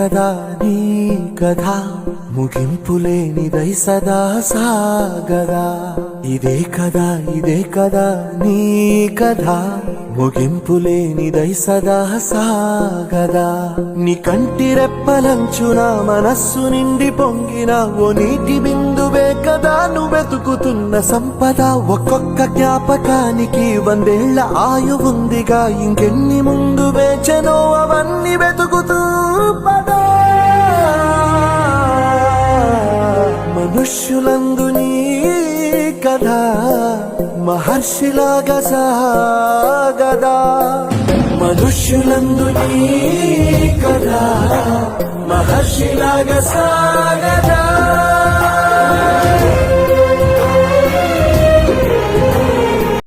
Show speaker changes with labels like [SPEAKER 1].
[SPEAKER 1] కదా నీ కథ ముగింపులేనిదై సదా సాగదా ఇదే కదా నీ కథ ముగింపులేనిదై సదా సాగదా నీ కంటి రెప్పలంచున మనస్సు నిండి పొంగిన ఓ నీటి బిందువే కదా నువ్వెతుకుతున్న సంపద ఒక్కొక్క జ్ఞాపకానికి 100 ఏళ్ల ఆయువుందిగా ఇంకెన్ని ముందు వేచనో అవన్నీ వెతుకుతూ పదా మనుష్యులందు నీ కథ మహర్షిలాగా సాగదా మనుష్యులందు నీ కథ మహర్షిలాగా సాగదా